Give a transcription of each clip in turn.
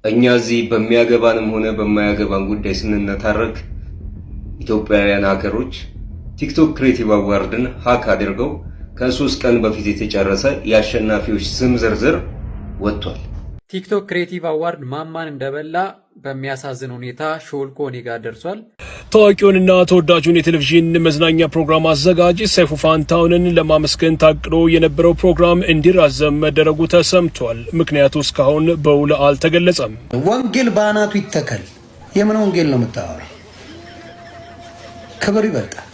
እኛ እዚህ በሚያገባንም ሆነ በማያገባን ጉዳይ ስንነታረክ ኢትዮጵያውያን ሀከሮች ቲክቶክ ክሬቲቭ አዋርድን ሃክ አድርገው ከ3 ቀን በፊት የተጨረሰ የአሸናፊዎች ስም ዝርዝር ወጥቷል። ቲክቶክ ክሬቲቭ አዋርድ ማማን እንደበላ በሚያሳዝን ሁኔታ ሾልኮ እኔ ጋር ደርሷል። ታዋቂውንና ተወዳጁን የቴሌቪዥን መዝናኛ ፕሮግራም አዘጋጅ ሰይፉ ፋንታሁንን ለማመስገን ታቅዶ የነበረው ፕሮግራም እንዲራዘም መደረጉ ተሰምቷል። ምክንያቱ እስካሁን በውል አልተገለጸም። ወንጌል በአናቱ ይተከል። የምን ወንጌል ነው የምታወራው? ክብር ይበልጣል።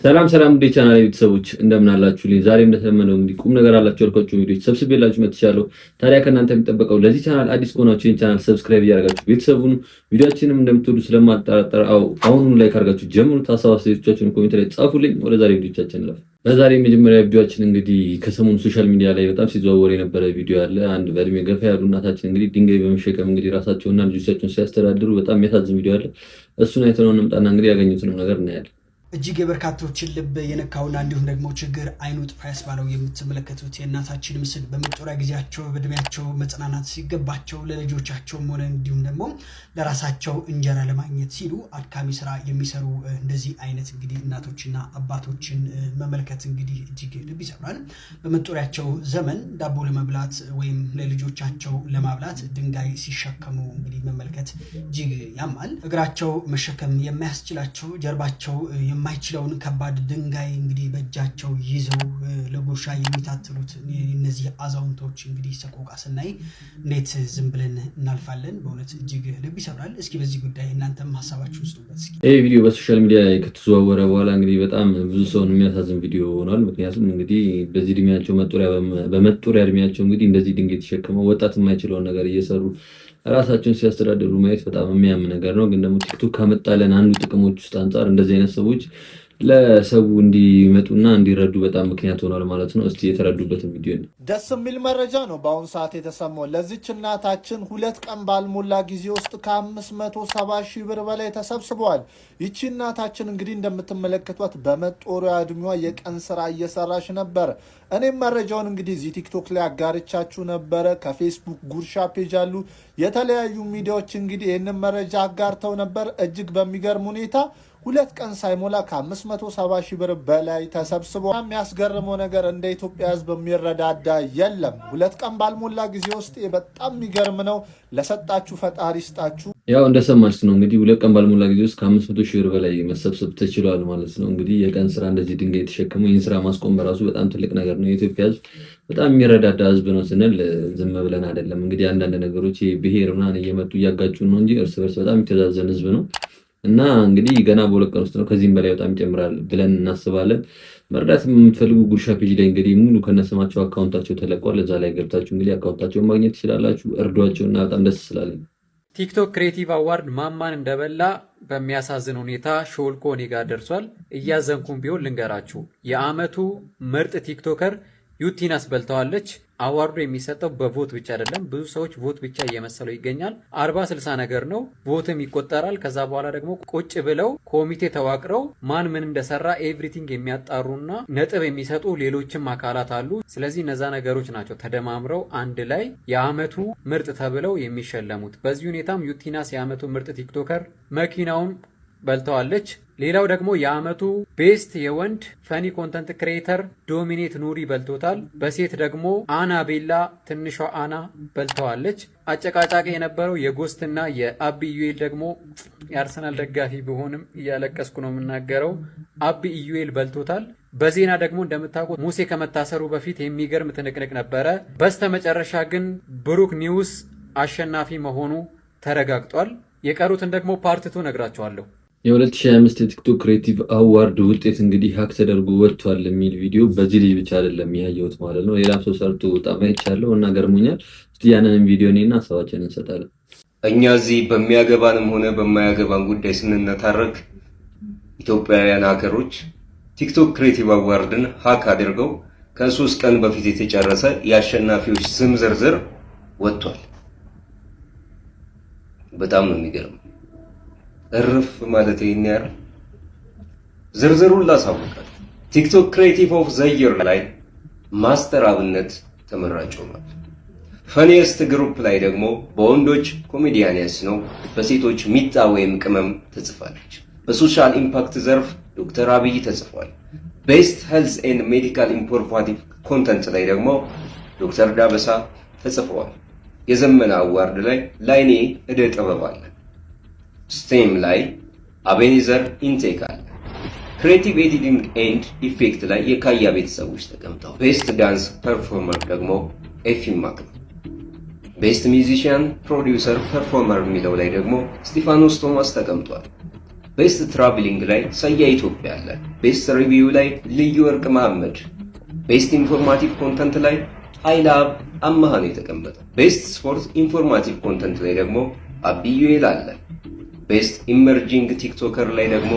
ሰላም እንደ ቻናል ቤተሰቦች እንደምን አላችሁልኝ? ዛሬ እንደተለመደው እንግዲህ ቁም ነገር አላችሁ ያልኳችሁ ቪዲዮዎች ሰብስቤላችሁ መጥቻለሁ። ታዲያ ከእናንተ የሚጠበቀው ለዚህ ቻናል አዲስ ከሆናችሁ ይህን ቻናል ሰብስክራይብ እያደረጋችሁ ቤተሰቡን ቪዲዮአችንም እንደምትወዱ ስለማልጠራጠር አሁኑን ላይክ አድርጋችሁ ጀምሩት። ሀሳብ አስተያየቶቻችሁን ኮሜንት ላይ ጻፉልኝ። ወደ ዛሬ ቪዲዮአችን እንለፍ። በዛሬ የመጀመሪያ ቪዲዮአችን እንግዲህ ከሰሞኑ ሶሻል ሚዲያ ላይ በጣም ሲዘዋወር የነበረ ቪዲዮ አለ። አንድ በእድሜ ገፋ ያሉ እናታችን እንግዲህ ድንጋይ በመሸከም እንግዲህ ራሳቸውና ልጆቻቸውን ሲያስተዳድሩ በጣም የሚያሳዝን ቪዲዮ አለ። እሱን አይተነው እንምጣና እንግዲህ ያገኙትን ነገር እናያለን። እጅግ የበርካቶችን ልብ የነካውና እንዲሁም ደግሞ ችግር አይኑ ጥፋ ያስባለው የምትመለከቱት የእናታችን ምስል በመጦሪያ ጊዜያቸው በእድሜያቸው መጽናናት ሲገባቸው ለልጆቻቸውም ሆነ እንዲሁም ደግሞ ለራሳቸው እንጀራ ለማግኘት ሲሉ አድካሚ ስራ የሚሰሩ እንደዚህ አይነት እንግዲህ እናቶችና አባቶችን መመልከት እንግዲህ እጅግ ልብ ይሰብራል። በመጦሪያቸው ዘመን ዳቦ ለመብላት ወይም ለልጆቻቸው ለማብላት ድንጋይ ሲሸከሙ እንግዲህ መመልከት እጅግ ያማል። እግራቸው መሸከም የማያስችላቸው ጀርባቸው የማይችለውን ከባድ ድንጋይ እንግዲህ በእጃቸው ይዘው ለጉርሻ የሚታትሉት እነዚህ አዛውንቶች እንግዲህ ሰቆቃ ስናይ እንዴት ዝም ብለን እናልፋለን? በእውነት እጅግ ልብ ይሰብራል። እስኪ በዚህ ጉዳይ እናንተም ሀሳባችሁን ስጡበት። እስኪ ይሄ ቪዲዮ በሶሻል ሚዲያ ላይ ከተዘዋወረ በኋላ እንግዲህ በጣም ብዙ ሰውን የሚያሳዝን ቪዲዮ ሆኗል። ምክንያቱም እንግዲህ በዚህ እድሜያቸው በመጦሪያ እድሜያቸው እንግዲህ እንደዚህ ድንጋይ ተሸክመው ወጣት የማይችለውን ነገር እየሰሩ ራሳቸውን ሲያስተዳድሩ ማየት በጣም የሚያም ነገር ነው። ግን ደግሞ ቲክቶክ ካመጣለን አንዱ ጥቅሞች ውስጥ አንፃር እንደዚህ አይነት ሰዎች ለሰው እንዲመጡና እንዲረዱ በጣም ምክንያት ሆኗል ማለት ነው። እስቲ የተረዱበትን ቪዲዮ ነው። ደስ የሚል መረጃ ነው በአሁኑ ሰዓት የተሰማው። ለዚች እናታችን 2 ቀን ባልሞላ ጊዜ ውስጥ ከ570 ሺህ ብር በላይ ተሰብስበዋል። ይቺ እናታችን እንግዲህ እንደምትመለከቷት በመጦሪያ እድሜዋ የቀን ስራ እየሰራች ነበር። እኔም መረጃውን እንግዲህ እዚህ ቲክቶክ ላይ አጋርቻችሁ ነበረ። ከፌስቡክ ጉርሻ ፔጅ አሉ የተለያዩ ሚዲያዎች እንግዲህ ይህንን መረጃ አጋርተው ነበር። እጅግ በሚገርም ሁኔታ 2 ቀን ሳይሞላ ከ570 ሺህ ብር በላይ ተሰብስቦ የሚያስገርመው ነገር እንደ ኢትዮጵያ ሕዝብ የሚረዳዳ የለም። 2 ቀን ባልሞላ ጊዜ ውስጥ በጣም የሚገርም ነው። ለሰጣችሁ ፈጣሪ ይስጣችሁ። ያው እንደሰማችሁ ነው እንግዲህ 2 ቀን ባልሞላ ጊዜ ውስጥ ከ500 ሺህ ብር በላይ መሰብሰብ ተችሏል ማለት ነው። እንግዲህ የቀን ስራ እንደዚህ ድንጋይ የተሸከመው ይህን ስራ ማስቆም በራሱ በጣም ትልቅ ነገር ነው። የኢትዮጵያ ሕዝብ በጣም የሚረዳዳ ሕዝብ ነው ስንል ዝም ብለን አይደለም። እንግዲህ አንዳንድ ነገሮች ብሔር ምናምን እየመጡ እያጋጩን ነው እንጂ እርስ በርስ በጣም የተዛዘን ሕዝብ ነው። እና እንግዲህ ገና በ2 ቀን ውስጥ ነው ከዚህም በላይ በጣም ይጨምራል ብለን እናስባለን። መርዳት የምትፈልጉ ጉርሻ ፔጅ ላይ እንግዲህ ሙሉ ከነስማቸው አካውንታቸው ተለቋል። እዛ ላይ ገብታችሁ እንግዲህ አካውንታቸውን ማግኘት ትችላላችሁ። እርዷቸውና በጣም ደስ ስላለን። ቲክቶክ ክሬቲቭ አዋርድ ማማን እንደበላ በሚያሳዝን ሁኔታ ሾልኮ እኔ ጋር ደርሷል። እያዘንኩም ቢሆን ልንገራችሁ፣ የአመቱ ምርጥ ቲክቶከር ዩቲናስ በልተዋለች። አዋርዱ የሚሰጠው በቮት ብቻ አይደለም። ብዙ ሰዎች ቮት ብቻ እየመሰለው ይገኛል። 40-60 ነገር ነው። ቮትም ይቆጠራል። ከዛ በኋላ ደግሞ ቁጭ ብለው ኮሚቴ ተዋቅረው ማን ምን እንደሰራ ኤቭሪቲንግ የሚያጣሩና ነጥብ የሚሰጡ ሌሎችም አካላት አሉ። ስለዚህ እነዛ ነገሮች ናቸው ተደማምረው አንድ ላይ የአመቱ ምርጥ ተብለው የሚሸለሙት። በዚህ ሁኔታም ዩቲናስ የአመቱ ምርጥ ቲክቶከር መኪናውን በልተዋለች። ሌላው ደግሞ የአመቱ ቤስት የወንድ ፈኒ ኮንተንት ክሬተር ዶሚኔት ኑሪ በልቶታል። በሴት ደግሞ አና ቤላ ትንሿ አና በልተዋለች። አጨቃጫቂ የነበረው የጎስትና የአቢ ኢዩኤል ደግሞ የአርሰናል ደጋፊ ቢሆንም እያለቀስኩ ነው የምናገረው፣ አቢ ኢዩኤል በልቶታል። በዜና ደግሞ እንደምታውቁት ሙሴ ከመታሰሩ በፊት የሚገርም ትንቅንቅ ነበረ። በስተመጨረሻ ግን ብሩክ ኒውስ አሸናፊ መሆኑ ተረጋግጧል። የቀሩትን ደግሞ ፓርትቱ ነግራቸዋለሁ። የ2025 የቲክቶክ ክሬቲቭ አዋርድ ውጤት እንግዲህ ሀክ ተደርጎ ወጥቷል የሚል ቪዲዮ በዚህ ልጅ ብቻ አይደለም ያየሁት ማለት ነው። ሌላም ሰው ሰርቶ በጣም አይቻለሁ እና ገርሞኛል። እስቲ ያንንም ቪዲዮ እኔና ሀሳባችንን እንሰጣለን። እኛ እዚህ በሚያገባንም ሆነ በማያገባን ጉዳይ ስንነታረክ ኢትዮጵያውያን ሀከሮች ቲክቶክ ክሬቲቭ አዋርድን ሃክ አድርገው ከ3 ቀን በፊት የተጨረሰ የአሸናፊዎች ስም ዝርዝር ወጥቷል። በጣም ነው የሚገርም። እርፍ ማለት ይሄን ያህል ዝርዝሩን ላሳውቃል። ቲክቶክ ክሬቲቭ ኦፍ ዘ ይር ላይ ማስተር አብነት ተመራጭ ሆኗል። ፈኒየስት ግሩፕ ላይ ደግሞ በወንዶች ኮሜዲያንስ ነው፣ በሴቶች ሚጣ ወይም ቅመም ተጽፋለች። በሶሻል ኢምፓክት ዘርፍ ዶክተር አብይ ተጽፏል። ቤስት ሄልዝ ኤንድ ሜዲካል ኢንፎርማቲቭ ኮንተንት ላይ ደግሞ ዶክተር ዳበሳ ተጽፈዋል። የዘመነ አዋርድ ላይ ላይኔ እደ ጥበብ አለ። ስቴም ላይ አቤኔዘር ኢንቴክ አለ። ክሬቲቭ ኤዲቲንግ ኤንድ ኢፌክት ላይ የካያ ቤተሰቦች ተቀምጠው፣ ቤስት ዳንስ ፐርፎርመር ደግሞ ኤፊማክ ነው። ቤስት ሚውዚሽያን ፕሮዲውሰር ፐርፎርመር የሚለው ላይ ደግሞ ስቲፋኖስ ቶማስ ተቀምጧል። ቤስት ትራቭሊንግ ላይ ሰያ ኢትዮጵያ አለ። ቤስት ሪቪው ላይ ልዩ ወርቅ መሐመድ። ቤስት ኢንፎርማቲቭ ኮንተንት ላይ ኃይለአብ አማሃ ነው የተቀመጠው። ቤስት ስፖርት ኢንፎርማቲቭ ኮንተንት ላይ ደግሞ አብዩኤል አለ። ቤስት ኢመርጂንግ ቲክቶከር ላይ ደግሞ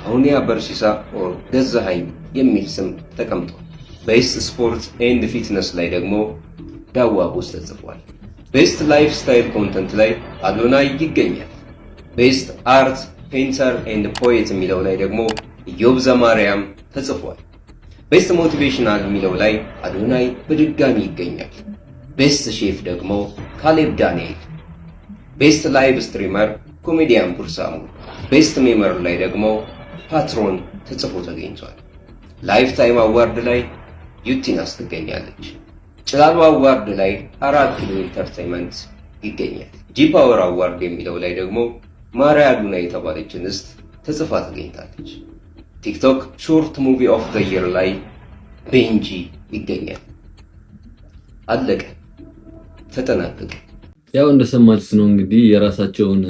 አሁንያ በርሲሳ ኦር ገዛሃኝ የሚል ስም ተቀምጧል። ቤስት ስፖርት ኤንድ ፊትነስ ላይ ደግሞ ዳዋ ቦስ ተጽፏል። ቤስት ላይፍ ስታይል ኮንተንት ላይ አዶናይ ይገኛል። ቤስት አርት ፔንተር ኤንድ ፖኤት የሚለው ላይ ደግሞ ኢዮብ ዘማርያም ተጽፏል። ቤስት ሞቲቬሽናል የሚለው ላይ አዶናይ በድጋሚ ይገኛል። ቤስት ሼፍ ደግሞ ካሌብ ዳንኤል። ቤስት ላይቭ ስትሪመር ኮሜዲያን ቡርሳሙ። ቤስት ሜመር ላይ ደግሞ ፓትሮን ተጽፎ ተገኝቷል። ላይፍ ታይም አዋርድ ላይ ዩቲናስ ትገኛለች። ጭላሎ አዋርድ ላይ 4 ኪሎ ኢንተርቴይንመንት ይገኛል። ጂ ፓወር አዋርድ የሚለው ላይ ደግሞ ማሪያ ዱና የተባለች እንስት ተጽፋ ተገኝታለች። ቲክቶክ ሾርት ሙቪ ኦፍ ዘ ኢየር ላይ ቤንጂ ይገኛል። አለቀ፣ ተጠናቀቀ። ያው እንደሰማችሁት ነው እንግዲህ የራሳቸውን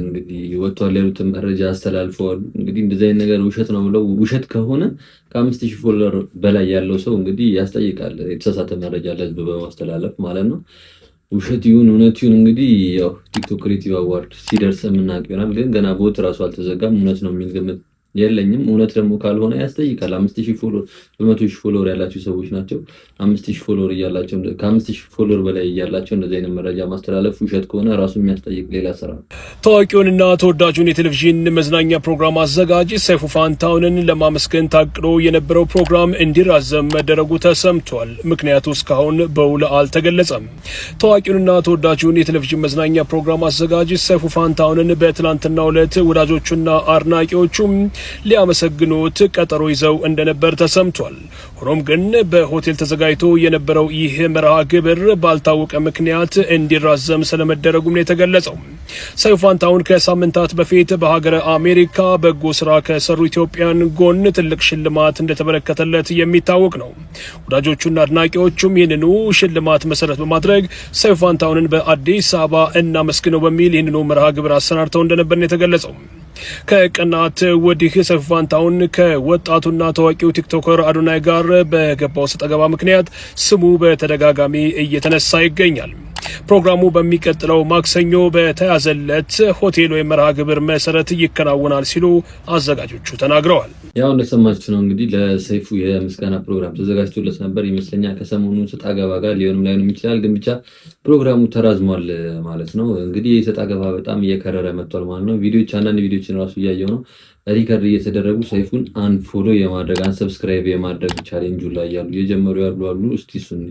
እንግዲህ ወጥቷል ያሉትን መረጃ አስተላልፈዋል። እንግዲህ እንደዚህ አይነት ነገር ውሸት ነው ብለው ውሸት ከሆነ ከ5000 ፎሎወር በላይ ያለው ሰው እንግዲህ ያስጠይቃል፣ የተሳሳተ መረጃ ለህዝብ በማስተላለፍ ማለት ነው። ውሸት ይሁን እውነት ይሁን እንግዲህ ያው ቲክቶክ ክሬቲቭ አዋርድ ሲደርስ የምናውቅ ይሆናል። ግን ገና ቦት ራሱ አልተዘጋም። እውነት ነው የሚል ግምት የለኝም። እውነት ደግሞ ካልሆነ ያስጠይቃል። 5000 ፎሎወር በ100,000 ፎሎወር ያላቸው ሰዎች ናቸው። 5000 ፎሎወር እያላቸው ከ5000 ፎሎወር በላይ እያላቸው እንደዚህ አይነት መረጃ ማስተላለፍ ውሸት ከሆነ ራሱ የሚያስጠይቅ ሌላ ስራ ነው። ታዋቂውንና ተወዳጁን የቴሌቪዥን መዝናኛ ፕሮግራም አዘጋጅ ሰይፉ ፋንታሁንን ለማመስገን ታቅዶ የነበረው ፕሮግራም እንዲራዘም መደረጉ ተሰምቷል። ምክንያቱ እስካሁን በውል አልተገለጸም። ታዋቂውንና ተወዳጁን የቴሌቪዥን መዝናኛ ፕሮግራም አዘጋጅ ሰይፉ ፋንታሁንን በትላንትናው ዕለት ወዳጆቹና አድናቂዎቹ ሊያመሰግኑት ቀጠሮ ይዘው እንደነበር ተሰምቷል። ሆኖም ግን በሆቴል ተዘጋጅቶ የነበረው ይህ መርሃ ግብር ባልታወቀ ምክንያት እንዲራዘም ስለመደረጉም ነው የተገለጸው። ሰይፉ ፋንታሁን ከሳምንታት በፊት በሀገረ አሜሪካ በጎ ስራ ከሰሩ ኢትዮጵያን ጎን ትልቅ ሽልማት እንደተበረከተለት የሚታወቅ ነው። ወዳጆቹና አድናቂዎቹም ይህንኑ ሽልማት መሰረት በማድረግ ሰይፉ ፋንታሁንን በአዲስ አበባ እናመስግነው በሚል ይህንኑ መርሃ ግብር አሰናድተው እንደነበር ነው የተገለጸው። ከቀናት ወዲህ ሰይፉ ፋንታሁን ከወጣቱና ታዋቂው ቲክቶከር አዶናይ ጋር በገባው ሰጣ ገባ ምክንያት ስሙ በተደጋጋሚ እየተነሳ ይገኛል። ፕሮግራሙ በሚቀጥለው ማክሰኞ በተያዘለት ሆቴል ወይም መርሃ ግብር መሰረት ይከናወናል ሲሉ አዘጋጆቹ ተናግረዋል። ያው እንደሰማችሁ ነው እንግዲህ ለሰይፉ የምስጋና ፕሮግራም ተዘጋጅቶለት ነበር ይመስለኛል። ከሰሞኑ ሰጣ ገባ ጋር ሊሆንም ላይሆንም ይችላል፣ ግን ብቻ ፕሮግራሙ ተራዝሟል ማለት ነው። እንግዲህ የሰጣ ገባ በጣም እየከረረ መጥቷል ማለት ነው። አንዳንድ ቪዲዮችን ራሱ እያየው ነው ሪከርድ እየተደረጉ ሰይፉን አንፎሎ የማድረግ አንሰብስክራይብ የማድረግ ቻሌንጁ ላይ ያሉ እየጀመሩ ያሉ አሉ። እስቲ እሱን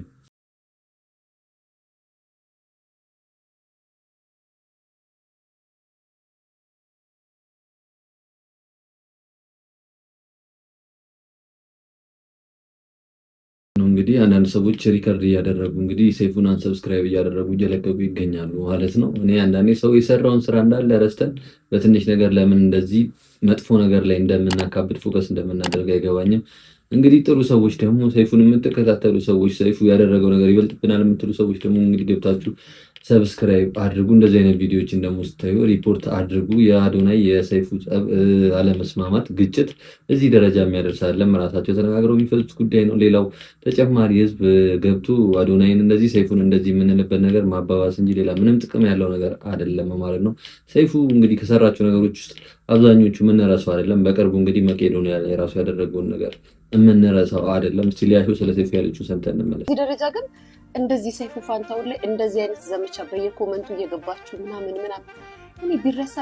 እንግዲህ አንዳንድ ሰዎች ሪከርድ እያደረጉ እንግዲህ ሰይፉን አንሰብስክራይብ እያደረጉ እየለቀቁ ይገኛሉ ማለት ነው። እኔ አንዳንዴ ሰው የሰራውን ስራ እንዳለ ረስተን በትንሽ ነገር ለምን እንደዚህ መጥፎ ነገር ላይ እንደምናካብድ ፎከስ እንደምናደርግ አይገባኝም። እንግዲህ ጥሩ ሰዎች ደግሞ ሰይፉን የምትከታተሉ ሰዎች ሰይፉ ያደረገው ነገር ይበልጥብናል የምትሉ ሰዎች ደግሞ እንግዲህ ገብታችሁ ሰብስክራይብ አድርጉ። እንደዚህ አይነት ቪዲዮዎችን ደግሞ ስታዩ ሪፖርት አድርጉ። የአዶናይ የሰይፉ አለመስማማት ግጭት እዚህ ደረጃ የሚያደርስ አይደለም። ራሳቸው ተነጋግረው የሚፈቱት ጉዳይ ነው። ሌላው ተጨማሪ ህዝብ ገብቶ አዶናይን እንደዚህ ሰይፉን እንደዚህ የምንልበት ነገር ማባባስ እንጂ ሌላ ምንም ጥቅም ያለው ነገር አይደለም ማለት ነው። ሰይፉ እንግዲህ ከሰራቸው ነገሮች ውስጥ አብዛኞቹ የምንረሳው አይደለም። በቅርቡ እንግዲህ መቄዶንያ ላይ የራሱ ያደረገውን ነገር የምንረሳው አይደለም። እስቲ ሊያሾ ስለ ሰይፉ ያለችው ሰምተን እንመለስ። እዚህ ደረጃ ግን እንደዚህ ሰይፉ ፋንታሁን ላይ እንደዚህ አይነት ዘመቻ በየኮመንቱ እየገባችሁ ምናምን እኔ ቢረሳ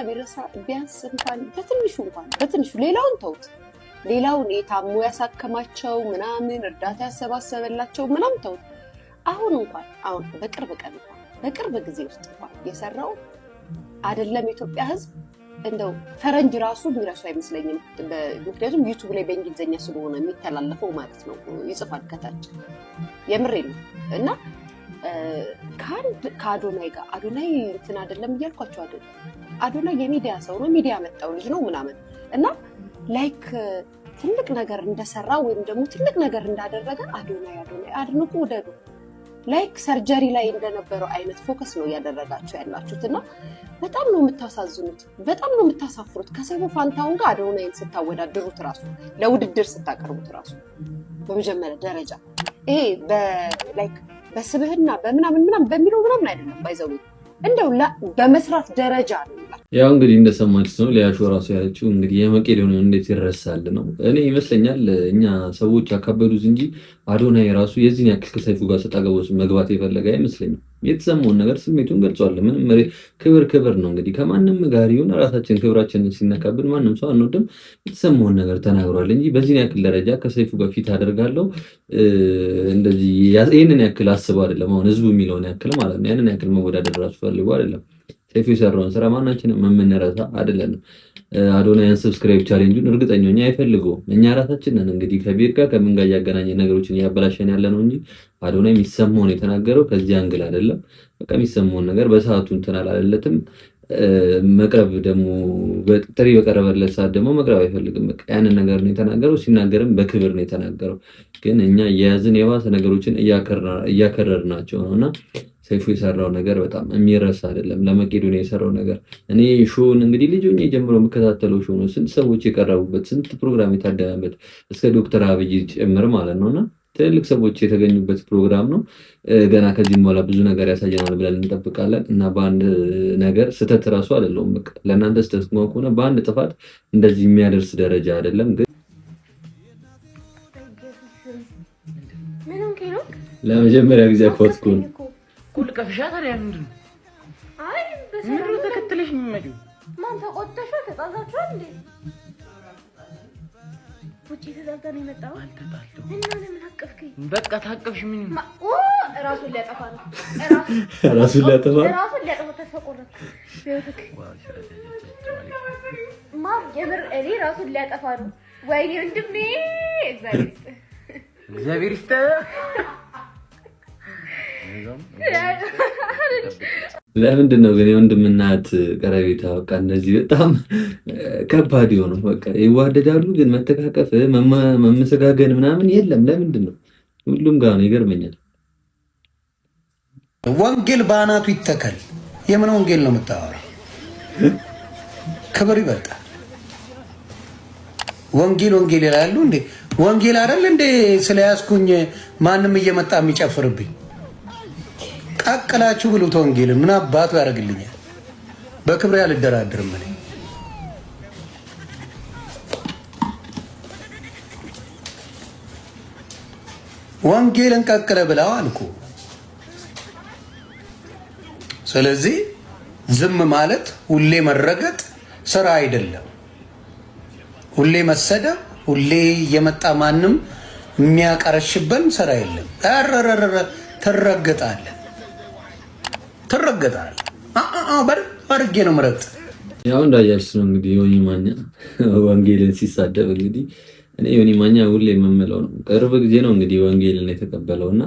ቢያንስ እንኳን በትንሹ ሌላውን ተውት። ሌላውን የታሙ ያሳከማቸው ምናምን እርዳታ ያሰባሰበላቸው ምናምን ተውት። አሁን በቅርብ ቀን እንኳን በቅርብ ጊዜ ውስጥ እንኳን የሰራው አይደለም ኢትዮጵያ ህዝብ እንደው ፈረንጅ ራሱ የሚረሱ አይመስለኝም። ምክንያቱም ዩቲዩብ ላይ በእንግሊዝኛ ስለሆነ የሚተላለፈው ማለት ነው ይጽፋል ከታች የምሬ ነው። እና ከአዶናይ ጋር አዶናይ እንትን አይደለም እያልኳቸው አይደለም። አዶናይ የሚዲያ ሰው ነው፣ ሚዲያ መጣው ልጅ ነው ምናምን እና ላይክ ትልቅ ነገር እንደሰራ ወይም ደግሞ ትልቅ ነገር እንዳደረገ አዶናይ አድንቁ ውደዱ። ላይክ ሰርጀሪ ላይ እንደነበረው አይነት ፎከስ ነው ያደረጋችሁ ያላችሁት እና በጣም ነው የምታሳዝኑት፣ በጣም ነው የምታሳፍሩት። ከሰይፉ ፋንታሁን ጋር አዶናይን ስታወዳድሩት ራሱ ለውድድር ስታቀርቡት ራሱ በመጀመሪያ ደረጃ ይሄ በላይክ በስብህና በምናምን በሚለው ምናምን አይደለም ባይዘው እንደው በመስራት ደረጃ ነው። ያው እንግዲህ እንደሰማችሁት ነው ሊያሾ ራሱ ያለችው እንግዲህ የመቄዶንያ እንዴት ይረሳል ነው። እኔ ይመስለኛል እኛ ሰዎች አካበዱት እንጂ አዶናይ ራሱ የዚህን ያክል ከሰይፉ ጋር ሰጣገቦስ መግባት የፈለገ አይመስለኝም። የተሰማውን ነገር ስሜቱን ገልጿል። ምንም ክብር ነው እንግዲህ ከማንም ጋር ይሁን ራሳችን ክብራችንን ሲነካብን ማንም ሰው አንወድም። የተሰማውን ነገር ተናግሯል እንጂ በዚህን ያክል ደረጃ ከሰይፉ ጋር ፊት አደርጋለሁ እንደዚህ ይሄንን ያክል አስበው አይደለም። አሁን ህዝቡ የሚለውን ያክል ማለት ነው ያንን ያክል መወዳደር ራሱ ፈልጎ አይደለም። ሰይፉ የሰራውን ስራ ማናችንም የምንረሳ አይደለንም። አዶናይን ሰብስክራይብ ቻሌንጁን እርግጠኛ አይፈልገውም። እኛ ራሳችን ነን እንግዲህ ከቤት ጋር ከምን ጋር ያገናኘ ነገሮችን ያበላሸን ያለ ነው እንጂ አዶናይ የሚሰማውን የተናገረው ከዚህ አንግል አይደለም። በቃ የሚሰማውን ነገር በሰዓቱ እንትን አላለለትም። መቅረብ ደግሞ ጥሪ በቀረበለት ሰዓት ደግሞ መቅረብ አይፈልግም። በቃ ያንን ነገር ነው የተናገረው። ሲናገርም በክብር ነው የተናገረው። ግን እኛ የያዝን የባሰ ነገሮችን እያከረርናቸው ነውና ሰይፉ የሰራው ነገር በጣም የሚረሳ አይደለም። ለመቄዶንያ የሰራው ነገር እኔ ሾውን እንግዲህ ልጅ ሆኜ ጀምሮ የምከታተለው ሾው ነው። ስንት ሰዎች የቀረቡበት፣ ስንት ፕሮግራም የታደመበት እስከ ዶክተር አብይ ጭምር ማለት ነውና ትልልቅ ሰዎች የተገኙበት ፕሮግራም ነው። ገና ከዚህም በኋላ ብዙ ነገር ያሳየናል ብለን እንጠብቃለን እና በአንድ ነገር ስህተት ራሱ አይደለም። በቃ ለእናንተ ስህተት ከሆነ በአንድ ጥፋት እንደዚህ የሚያደርስ ደረጃ አይደለም። ግን ለመጀመሪያ ጊዜ አቆጥኩኝ ኩል ከፍሻ ታዲያ ምንድን ነው? አይ በሰላም ተከትለሽ የሚመጪው ማን ተቆጥተሽ ተጣዛችኋል እንዴ? ውጪ ተዛልተን የመጣው አልተጣልኩም እና ለምን አቀፍከኝ? በቃ ታቀፍሽ ምን ራሱን ሊያጠፋ ነው። ራሱን ሊያጠፋ ተሰቆረክ ቤውትክ ማም የምር እኔ ራሱን ሊያጠፋ ነው። ወይኔ ወንድሜ እግዚአብሔር ይስጥ ለምንድን ነው ግን የወንድምናት ቀረቤታ በቃ እንደዚህ በጣም ከባድ የሆነው? በቃ ይዋደዳሉ ግን መተካከፍ መመሰጋገን ምናምን የለም። ለምንድን ነው? ሁሉም ጋር ነው። ይገርመኛል። ወንጌል በአናቱ ይተከል። የምን ወንጌል ነው የምታወራው? ክብር ይበልጣል። ወንጌል ይላሉ እንዴ? ወንጌል አይደል እንዴ? ስለያዝኩኝ ማንም እየመጣ የሚጨፍርብኝ ቀቅላችሁ ብሉት። ወንጌል ምን አባቱ ያደርግልኛል? በክብሬ አልደራደርም። እኔ ወንጌልን ቀቅለ ብላው አልኩ። ስለዚህ ዝም ማለት ሁሌ መረገጥ ስራ አይደለም። ሁሌ መሰደብ፣ ሁሌ የመጣ ማንም የሚያቀረሽበን ስራ የለም። ትረገጣለህ። በርጌ ነው ምረጥ። ያው እንዳያልስ ነው እንግዲህ ዮኒ ማኛ ወንጌልን ሲሳደብ እንግዲህ እኔ ዮኒ ማኛ ሁሌ የምመለው ነው። ቅርብ ጊዜ ነው እንግዲህ ወንጌልን የተቀበለውና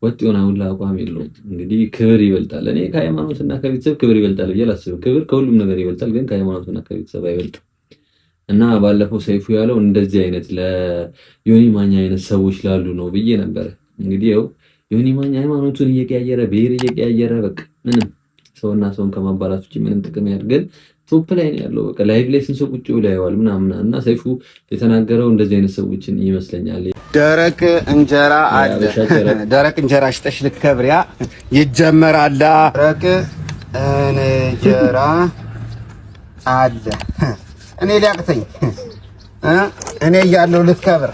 ወጥ የሆነ ሁላ አቋም የለውም። እንግዲህ ክብር ይበልጣል። እኔ ከሃይማኖትና ከቤተሰብ ክብር ይበልጣል ብዬ አላስብም። ክብር ከሁሉም ነገር ይበልጣል፣ ግን ከሃይማኖትና ከቤተሰብ አይበልጥም። እና ባለፈው ሰይፉ ያለው እንደዚህ አይነት ለዮኒ ማኛ አይነት ሰዎች ላሉ ነው ብዬ ነበር። እንግዲህ ያው ዮኒ ማኛ ሃይማኖቱን እየቀያየረ ብሔር እየቀያየረ በቃ ምንም ሰውና ሰውን ከማባላት ውጪ ምንም ጥቅም ያድርገን ቶፕ ላይ ነው ያለው። በቃ ላይቭ ላይ ስንት ሰው ቁጭ ብሎ ያየዋል ምናምን እና ሰይፉ የተናገረው እንደዚህ አይነት ሰዎችን ይመስለኛል። ደረቅ እንጀራ አለ፣ ደረቅ እንጀራ ሽጠሽ ልትከብሪያ ይጀመራል። ደረቅ እንጀራ አለ እኔ ሊያቅተኝ እኔ እያለሁ ልትከብር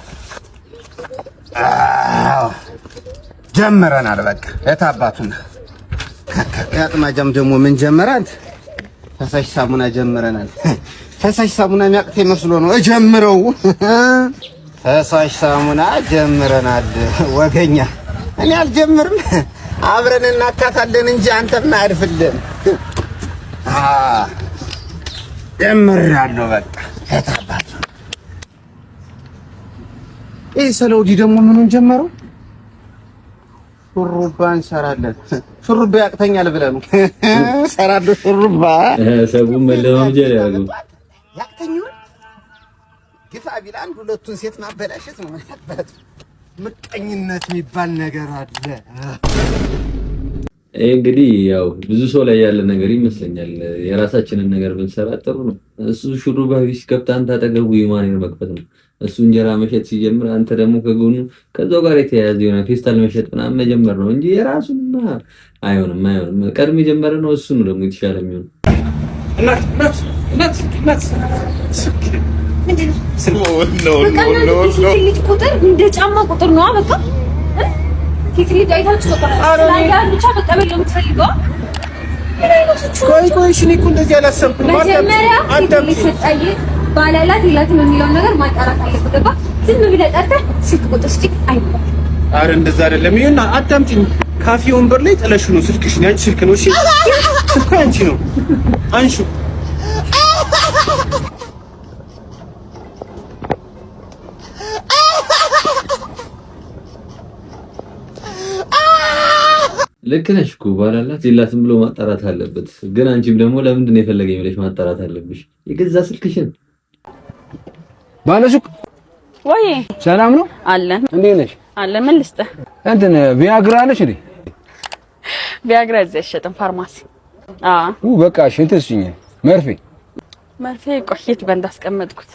ጀመረናል። በቃ የታባቱና ያጥማጃም ደግሞ ምን ጀመራል? ፈሳሽ ሳሙና ጀመረናል። ፈሳሽ ሳሙና የሚያቅት መስሎ ነው እጀምረው። ፈሳሽ ሳሙና ጀምረናል። ወገኛ እኔ አልጀምርም። አብረን እናካታለን እንጂ አንተም አያርፍልህም። ጀምሬያለሁ በቃ የታባቱ ይሄ ሰለውዲ ደግሞ ምኑን ጀመረው? ሹሩባ እንሰራለን። ሹሩባ ያቅተኛል ብለህ ነው? እሰራለሁ ሹሩባ ሰቡን መለማመጃ ያለው ያቅተኛል። ግፋ ቢል አንድ ሁለቱን ሴት ማበላሸት ነው ማለት። ምቀኝነት የሚባል ነገር አለ። እንግዲህ ያው ብዙ ሰው ላይ ያለ ነገር ይመስለኛል። የራሳችንን ነገር ብንሰራ ጥሩ ነው። እሱ ሹሩባ ቢስከፍት አንተ አጠገቡ የማንን መክፈት ነው። እሱ እንጀራ መሸጥ ሲጀምር አንተ ደግሞ ከጎኑ ከዛው ጋር የተያያዘ የሆነ ፌስታል መሸጥ ምናምን መጀመር ነው እንጂ የራሱና አይሆንም። ቀድሞ የጀመረ ነው እሱ ነው ደግሞ የተሻለ የሚሆነው። ቁጥር እንደ ጫማ ቁጥር ነው በቃ ፊት ልጅ አይታችሁ ብቻ መቀበል ነው የምትፈልገው። ቆይ እሺ፣ እኔ እኮ እንደዚህ አላሰብኩም። መጀመሪያ ባላላት ይላትም የሚለውን ነገር ማጣራት አለበት። ገባ? ዝም ብለህ ጠርተህ ስልክ ቁጥር ስጪ አይባልም። ኧረ እንደዛ አይደለም። ይሄን አዳምጪኝ። ካፌ ወንበር ላይ ጥለሽው ነው ስልክሽ። ያንቺ ስልክ ነው። እሺ ስልኩ ያንቺ ነው። አንሹ። ልክ ነሽ እኮ ባላላት የላትም ብሎ ማጣራት አለበት። ግን አንቺም ደግሞ ለምንድን ነው የፈለገኝ ብለሽ ማጣራት አለብሽ። የገዛ ስልክሽን ባለሱቅ ወይ ሰላም ነው አለን። እንዴት ነሽ? አለን። ምን ልስጥህ? እንትን ቪያግራ አለሽ እንዴ? ቪያግራ እዚህ አይሸጥም ፋርማሲ። በቃ እሺ፣ እንትን ስጪኝ። መርፌ ቆየት በእንዳ አስቀመጥኩት።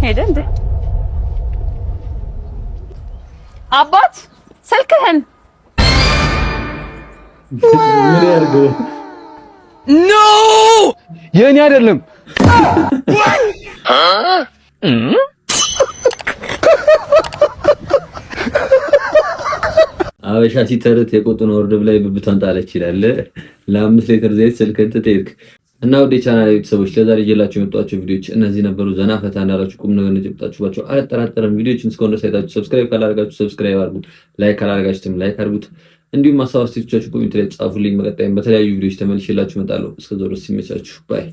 ሄደ እንዴ? አባት ስልክህን ምን ያርገው? ኖ የኔ አይደለም። አበሻ ሲተርት የቆጡን ወርድ ላይ ብብቷን ጣለች ይላል። ለ5 ሊትር ዘይት ስልክህን ትተይክ እና ወደ ቻናል ቤተሰቦች ለዛሬ ይዤላችሁ የመጣኋቸው ቪዲዮዎች እነዚህ ነበሩ። ዘና ፈታ እንዳላችሁ ቁም ነገር እንደጨብጣችሁባቸው አልጠራጠርም። ቪዲዮዎችን እስከሆነ ሳይታችሁ ሰብስክራይብ ካላደረጋችሁ ሰብስክራይብ አድርጉ፣ ላይክ ካላደረጋችሁም ላይክ አድርጉት። እንዲሁም ሀሳብ አስተያየቶቻችሁ ኮሜንት ላይ ጻፉልኝ። በቀጣይም በተለያዩ ቪዲዮዎች ተመልሼላችሁ እመጣለሁ። እስከዛው ድረስ ይመቻችሁ። ባይ